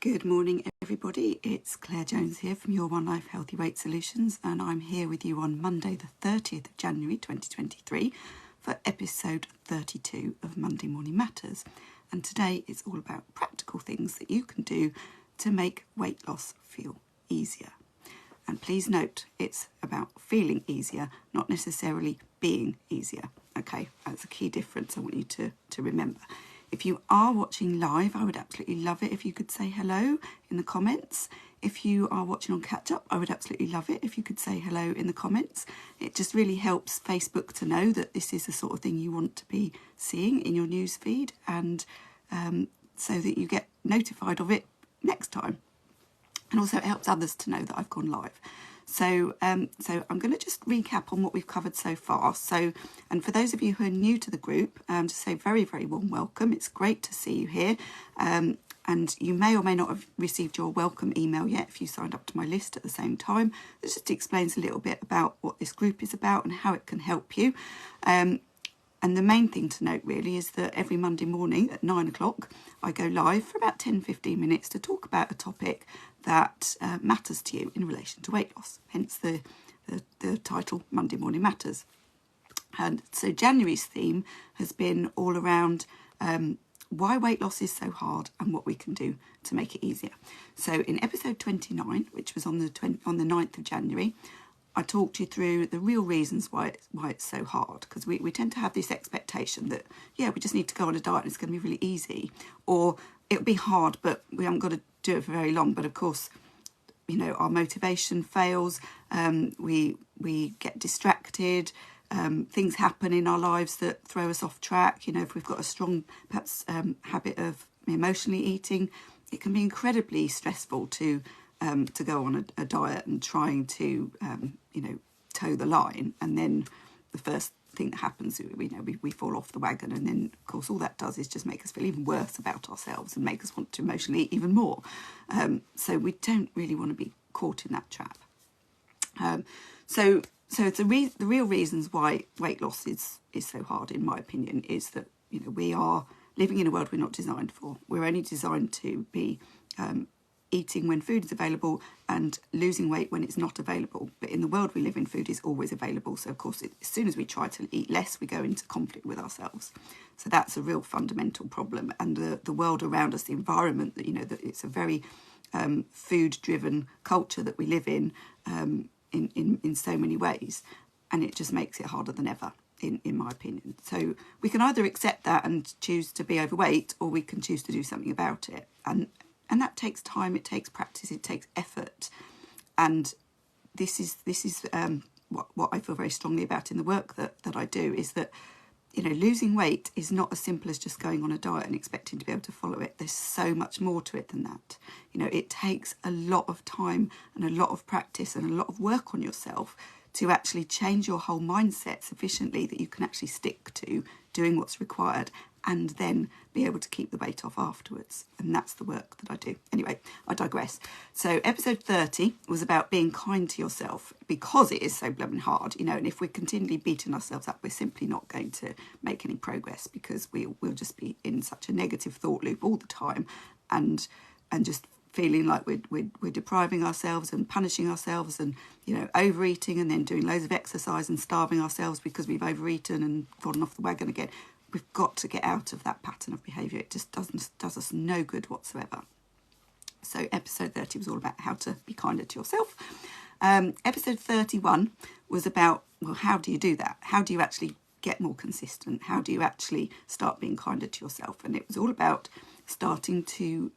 Good morning, everybody. It's Claire Jones here from Your One Life Healthy Weight Solutions, and I'm here with you on Monday, the 30th of January 2023 for episode 32 of Monday Morning Matters. And today is all about practical things that you can do to make weight loss feel easier. And please note, it's about feeling easier, not necessarily being easier. Okay, that's a key difference I want you to remember. If you are watching live, I would absolutely love it if you could say hello in the comments. If you are watching on catch up, I would absolutely love it if you could say hello in the comments. It just really helps Facebook to know that this is the sort of thing you want to be seeing in your news feed, and so that you get notified of it next time. And also it helps others to know that I've gone live. So I'm going to just recap on what we've covered so far. And for those of you who are new to the group, to say very, very warm welcome. It's great to see you here. And you may or may not have received your welcome email yet if you signed up to my list at the same time. This just explains a little bit about what this group is about and how it can help you. And the main thing to note really is that every Monday morning at 9 o'clock, I go live for about 10-15 minutes to talk about a topic that matters to you in relation to weight loss, hence the title Monday Morning Matters. And so January's theme has been all around why weight loss is so hard and what we can do to make it easier. So in episode 29, which was on the 9th of January, I talked you through the real reasons why it's so hard, because we tend to have this expectation that, yeah, we just need to go on a diet and it's going to be really easy, or it'll be hard but we haven't got to do it for very long. But of course, you know, our motivation fails, we get distracted, things happen in our lives that throw us off track. You know, if we've got a strong perhaps habit of emotionally eating, it can be incredibly stressful to go on a diet and trying to, toe the line. And then the first thing that happens, we fall off the wagon. And then, of course, all that does is just make us feel even worse about ourselves and make us want to emotionally eat even more. So we don't really want to be caught in that trap. So the real reasons why weight loss is so hard, in my opinion, is that, you know, we are living in a world we're not designed for. We're only designed to be eating when food is available and losing weight when it's not available. But in the world we live in, food is always available. So of course, as soon as we try to eat less, we go into conflict with ourselves. So that's a real fundamental problem. And the world around us, the environment, that, you know, that it's a very food-driven culture that we live in so many ways. And it just makes it harder than ever, in my opinion. So we can either accept that and choose to be overweight, or we can choose to do something about it. And that takes time, it takes practice, it takes effort. And this is what I feel very strongly about in the work that I do, is that, you know, losing weight is not as simple as just going on a diet and expecting to be able to follow it. There's so much more to it than that. You know, it takes a lot of time and a lot of practice and a lot of work on yourself to actually change your whole mindset sufficiently that you can actually stick to doing what's required and then be able to keep the weight off afterwards. And that's the work that I do. Anyway, I digress. So episode 30 was about being kind to yourself, because it is so blooming hard, you know, and if we're continually beating ourselves up, we're simply not going to make any progress, because we'll just be in such a negative thought loop all the time, and just feeling like we're depriving ourselves and punishing ourselves, and, you know, overeating, and then doing loads of exercise and starving ourselves because we've overeaten and fallen off the wagon again. We've got to get out of that pattern of behaviour. It just does us no good whatsoever. So episode 30 was all about how to be kinder to yourself. Episode 31 was about, well, how do you do that? How do you actually get more consistent? How do you actually start being kinder to yourself? And it was all about starting to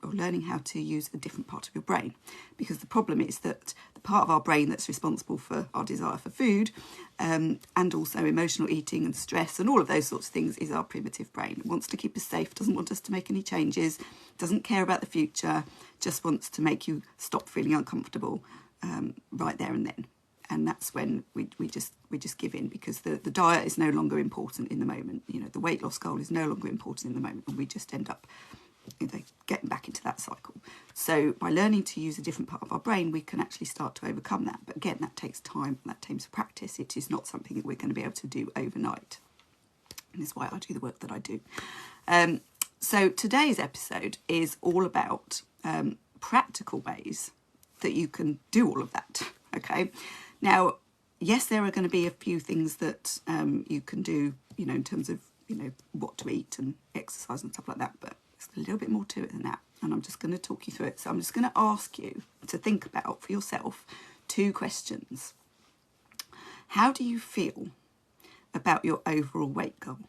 or learning how to use a different part of your brain, because the problem is that the part of our brain that's responsible for our desire for food and also emotional eating and stress and all of those sorts of things is our primitive brain. It wants to keep us safe, doesn't want us to make any changes, doesn't care about the future, just wants to make you stop feeling uncomfortable right there and then. And that's when we just give in, because the diet is no longer important in the moment. You know, the weight loss goal is no longer important in the moment, and we just end up, you know, getting back into that cycle. So by learning to use a different part of our brain, we can actually start to overcome that. But again, that takes time, that takes practice. It is not something that we're going to be able to do overnight. And that's why I do the work that I do. So today's episode is all about practical ways that you can do all of that. Okay. Now, yes, there are going to be a few things that you can do, in terms of, what to eat and exercise and stuff like that, but it's a little bit more to it than that. And I'm just going to talk you through it. So I'm just going to ask you to think about for yourself 2 questions. How do you feel about your overall weight goal?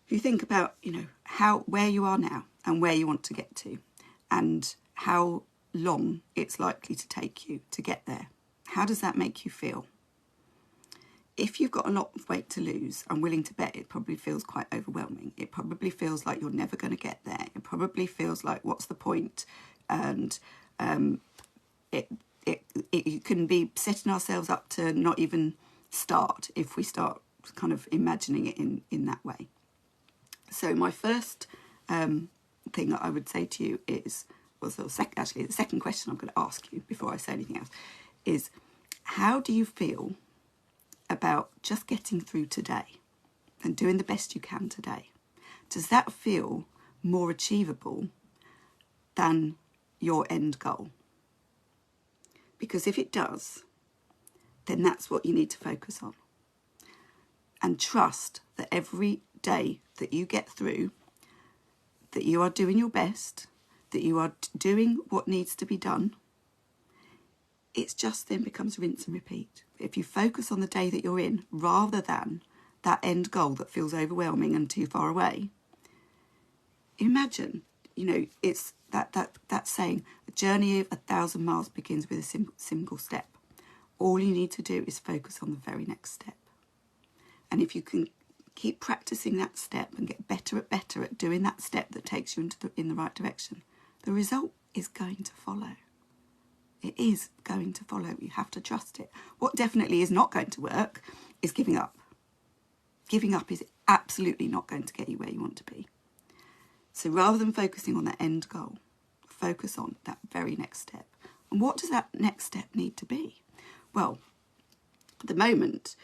If you think about, where you are now and where you want to get to, and how long it's likely to take you to get there, how does that make you feel? If you've got a lot of weight to lose, I'm willing to bet it probably feels quite overwhelming. It probably feels like you're never going to get there. It probably feels like, what's the point? And it can be setting ourselves up to not even start if we start kind of imagining it in that way. So my first thing that I would say to you is, the second question I'm going to ask you before I say anything else is, how do you feel about just getting through today and doing the best you can today? Does that feel more achievable than your end goal? Because if it does, then that's what you need to focus on. And trust that every day that you get through, that you are doing your best, that you are doing what needs to be done. It's just then becomes rinse and repeat. If you focus on the day that you're in rather than that end goal that feels overwhelming and too far away, imagine, it's that saying, a journey of 1,000 miles begins with a single step. All you need to do is focus on the very next step. And if you can keep practicing that step and get better at doing that step that takes you in the right direction, the result is going to follow. It is going to follow. You have to trust it. What definitely is not going to work is giving up. Giving up is absolutely not going to get you where you want to be. So rather than focusing on that end goal, focus on that very next step. And what does that next step need to be? Well, at the moment,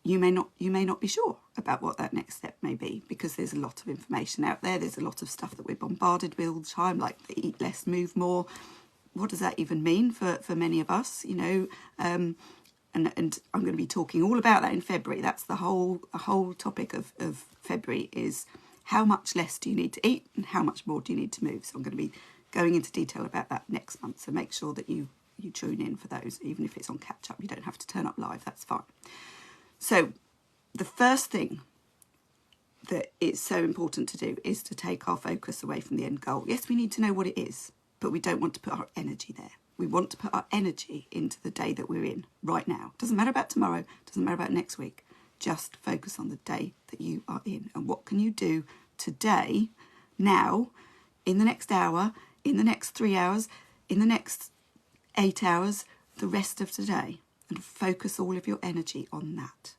you may not be sure about what that next step may be, because there's a lot of information out there. There's a lot of stuff that we're bombarded with all the time, like the eat less, move more. What does that even mean for many of us? And I'm going to be talking all about that in February. That's the whole topic of February, is how much less do you need to eat and how much more do you need to move. So I'm going to be going into detail about that next month. So make sure that you tune in for those, even if it's on catch up. You don't have to turn up live. That's fine. So the first thing that is so important to do is to take our focus away from the end goal. Yes, we need to know what it is, but we don't want to put our energy there. We want to put our energy into the day that we're in right now. Doesn't matter about tomorrow, doesn't matter about next week. Just focus on the day that you are in. And what can you do today, now, in the next hour, in the next 3 hours, in the next 8 hours, the rest of today, and focus all of your energy on that.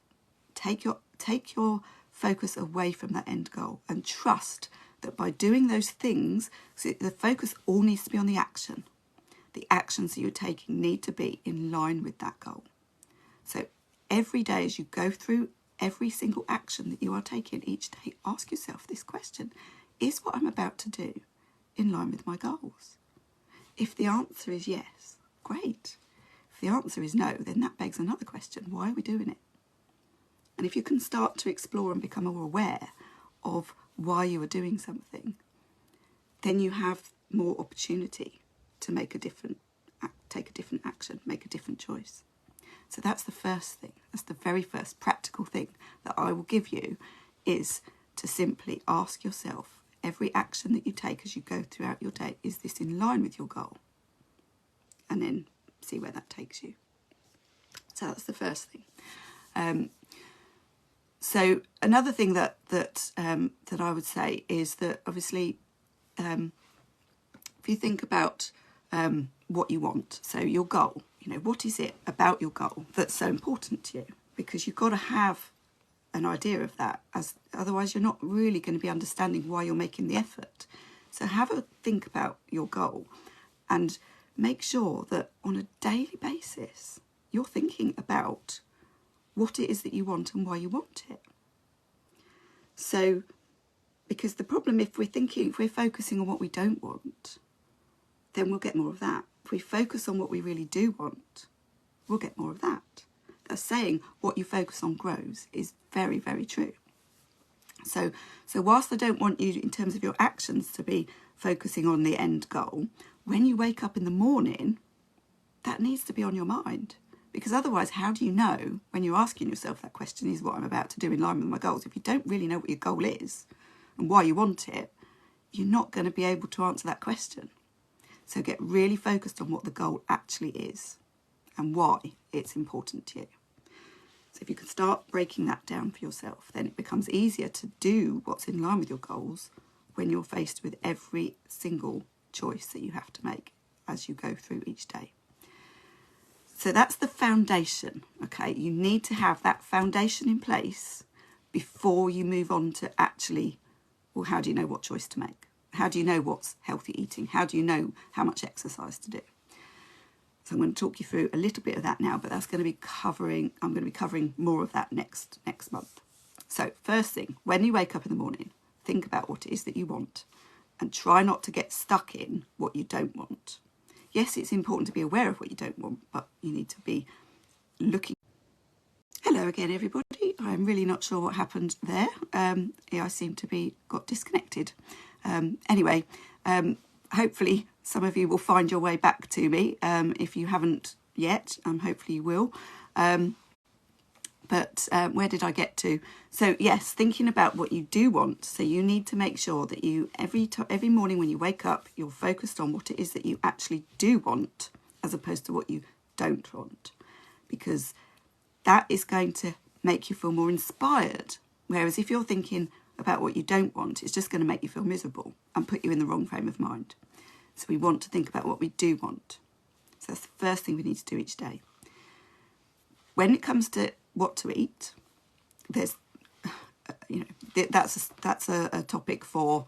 Take your focus away from that end goal and trust that by doing those things, so the focus all needs to be on the action. The actions that you're taking need to be in line with that goal. So every day as you go through every single action that you are taking each day, ask yourself this question: is what I'm about to do in line with my goals? If the answer is yes, great. If the answer is no, then that begs another question: why are we doing it? And if you can start to explore and become more aware of why you are doing something, then you have more opportunity to take a different action, make a different choice. So that's the first thing. That's the very first practical thing that I will give you, is to simply ask yourself, every action that you take as you go throughout your day, is this in line with your goal? And then see where that takes you. So that's the first thing. So another thing that I would say is that obviously, if you think about what you want, so your goal, what is it about your goal that's so important to you? Because you've got to have an idea of that, as otherwise you're not really going to be understanding why you're making the effort. So have a think about your goal and make sure that on a daily basis you're thinking about what it is that you want and why you want it. So Because the problem, if we're focusing on what we don't want, then we'll get more of that. If we focus on what we really do want, we'll get more of that. That saying, what you focus on grows, is very, very true. So whilst I don't want you, in terms of your actions, to be focusing on the end goal, when you wake up in the morning, that needs to be on your mind. Because otherwise, how do you know, when you're asking yourself that question, is what I'm about to do in line with my goals? If you don't really know what your goal is and why you want it, you're not going to be able to answer that question. So get really focused on what the goal actually is and why it's important to you. So if you can start breaking that down for yourself, then it becomes easier to do what's in line with your goals when you're faced with every single choice that you have to make as you go through each day. So that's the foundation, okay? You need to have that foundation in place before you move on to actually, well, how do you know what choice to make? How do you know what's healthy eating? How do you know how much exercise to do? So I'm going to talk you through a little bit of that now, but that's going to be covering, I'm going to be covering more of that next month. So first thing, when you wake up in the morning, think about what it is that you want and try not to get stuck in what you don't want. Yes, it's important to be aware of what you don't want, but you need to be looking. Hello again, everybody. I'm really not sure what happened there. I seem to be got disconnected. Anyway, hopefully some of you will find your way back to me. If you haven't yet, hopefully you will. But where did I get to? So yes, thinking about what you do want. So you need to make sure that you, every morning when you wake up, you're focused on what it is that you actually do want, as opposed to what you don't want. Because that is going to make you feel more inspired. Whereas if you're thinking about what you don't want, it's just going to make you feel miserable and put you in the wrong frame of mind. So we want to think about what we do want. So that's the first thing we need to do each day. When it comes to what to eat, there's, that's a topic for,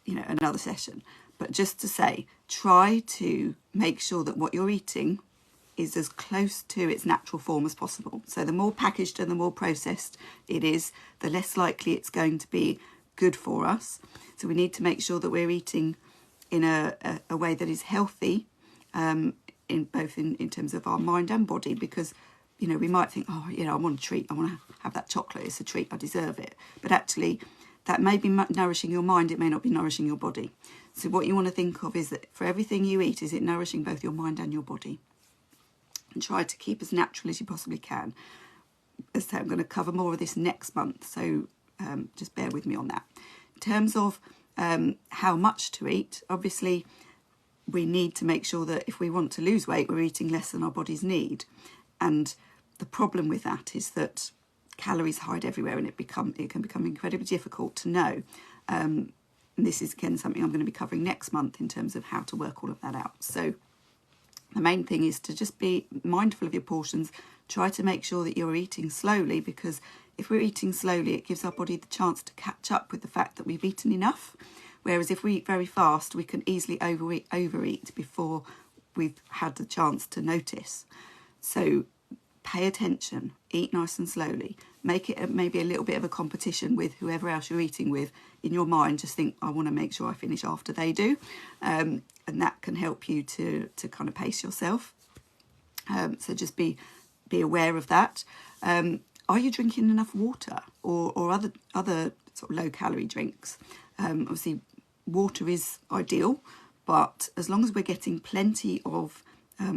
another session. But just to say, try to make sure that what you're eating is as close to its natural form as possible. So the more packaged and the more processed it is, the less likely it's going to be good for us. So we need to make sure that we're eating in a way that is healthy, in terms of our mind and body, because we might think, I want a treat, I want to have that chocolate, it's a treat, I deserve it. But actually, that may be nourishing your mind, it may not be nourishing your body. So what you want to think of is that for everything you eat, is it nourishing both your mind and your body? And try to keep as natural as you possibly can. As I say, I'm going to cover more of this next month, so just bear with me on that. In terms of how much to eat, obviously we need to make sure that if we want to lose weight, we're eating less than our bodies need. And the problem with that is that calories hide everywhere, and it can become incredibly difficult to know. And this is again something I'm going to be covering next month in terms of how to work all of that out. So the main thing is to just be mindful of your portions. Try to make sure that you're eating slowly, because if we're eating slowly, it gives our body the chance to catch up with the fact that we've eaten enough. Whereas if we eat very fast, we can easily overeat before we've had the chance to notice. So pay attention, eat nice and slowly. Make it maybe a little bit of a competition with whoever else you're eating with. In your mind, just think, I want to make sure I finish after they do. And that can help you to kind of pace yourself. So just be aware of that. Are you drinking enough water or other sort of low calorie drinks? Obviously, water is ideal, but as long as we're getting plenty of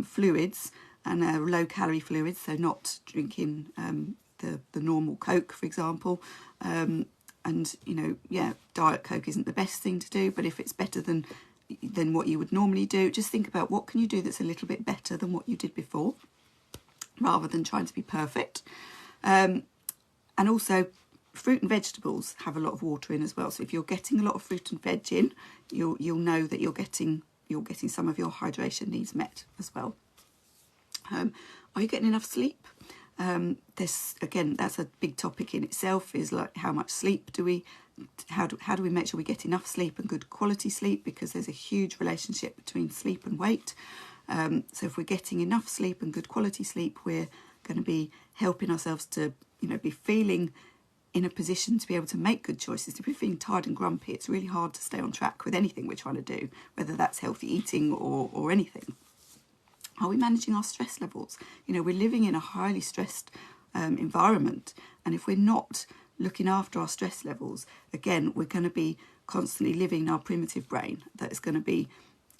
fluids and low calorie fluids, so not drinking the normal Coke, for example, and Diet Coke isn't the best thing to do, but if it's better than what you would normally do, just think about what can you do that's a little bit better than what you did before, rather than trying to be perfect. And also, fruit and vegetables have a lot of water in as well. So if you're getting a lot of fruit and veg in, you'll know that you're getting some of your hydration needs met as well. Are you getting enough sleep? That's a big topic in itself, is like how much sleep how do we make sure we get enough sleep and good quality sleep, because there's a huge relationship between sleep and weight. So if we're getting enough sleep and good quality sleep, we're going to be helping ourselves to be feeling in a position to be able to make good choices. If we're feeling tired and grumpy, it's really hard to stay on track with anything we're trying to do, whether that's healthy eating or anything. Are we managing our stress levels? We're living in a highly stressed environment, and if we're not looking after our stress levels, again, we're going to be constantly living in our primitive brain that is going to be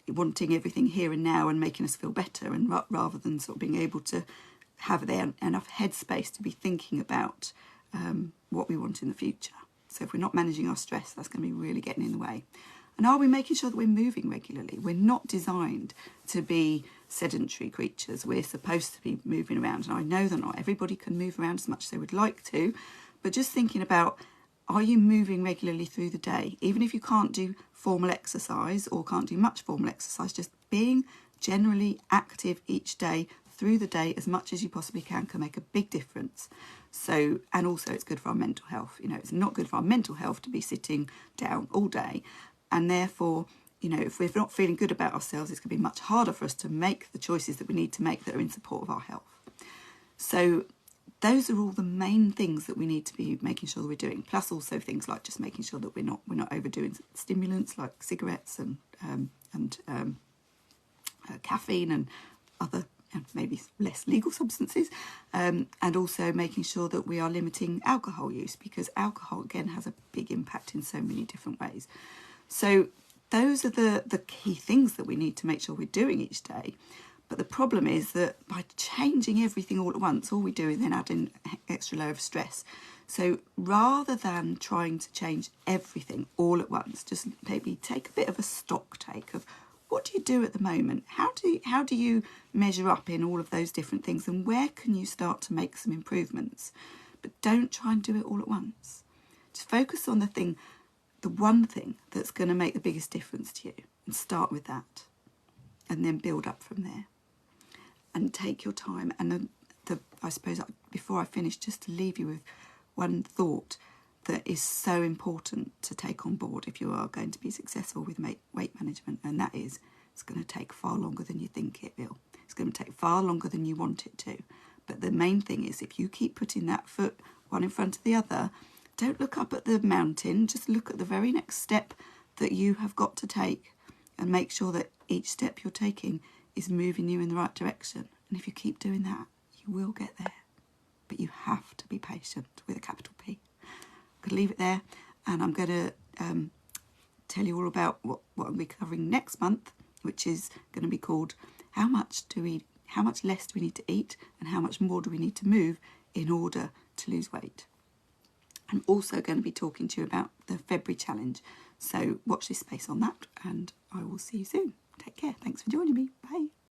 wanting everything here and now and making us feel better, and rather than sort of being able to have enough headspace to be thinking about what we want in the future. So if we're not managing our stress, that's going to be really getting in the way. And are we making sure that we're moving regularly? We're not designed to be sedentary creatures. We're supposed to be moving around. And I know that not everybody can move around as much as they would like to, but just thinking about, are you moving regularly through the day? Even if you can't do formal exercise or can't do much formal exercise, just being generally active each day through the day as much as you possibly can make a big difference. So, and also it's good for our mental health. It's not good for our mental health to be sitting down all day. And therefore, if we're not feeling good about ourselves, it's going to be much harder for us to make the choices that we need to make that are in support of our health. So those are all the main things that we need to be making sure that we're doing. Plus also things like just making sure that we're not overdoing stimulants like cigarettes and caffeine and other maybe less legal substances, and also making sure that we are limiting alcohol use, because alcohol again has a big impact in so many different ways. So those are the key things that we need to make sure we're doing each day. But the problem is that by changing everything all at once, all we do is then add in an extra layer of stress. So rather than trying to change everything all at once, just maybe take a bit of a stock take of what do you do at the moment? How do you measure up in all of those different things, and where can you start to make some improvements? But don't try and do it all at once. Just focus on the one thing that's going to make the biggest difference to you, and start with that, and then build up from there. And take your time. And I suppose before I finish, just to leave you with one thought that is so important to take on board if you are going to be successful with weight management, and that is, it's going to take far longer than you think it will. It's going to take far longer than you want it to. But the main thing is, if you keep putting that foot one in front of the other, don't look up at the mountain, just look at the very next step that you have got to take, and make sure that each step you're taking is moving you in the right direction. And if you keep doing that, you will get there. But you have to be patient with a capital P. I'm going to leave it there, and I'm going to tell you all about what I'll be covering next month, which is going to be called how much less do we need to eat, and how much more do we need to move in order to lose weight. I'm also going to be talking to you about the February challenge. So watch this space on that, and I will see you soon. Take care. Thanks for joining me. Bye.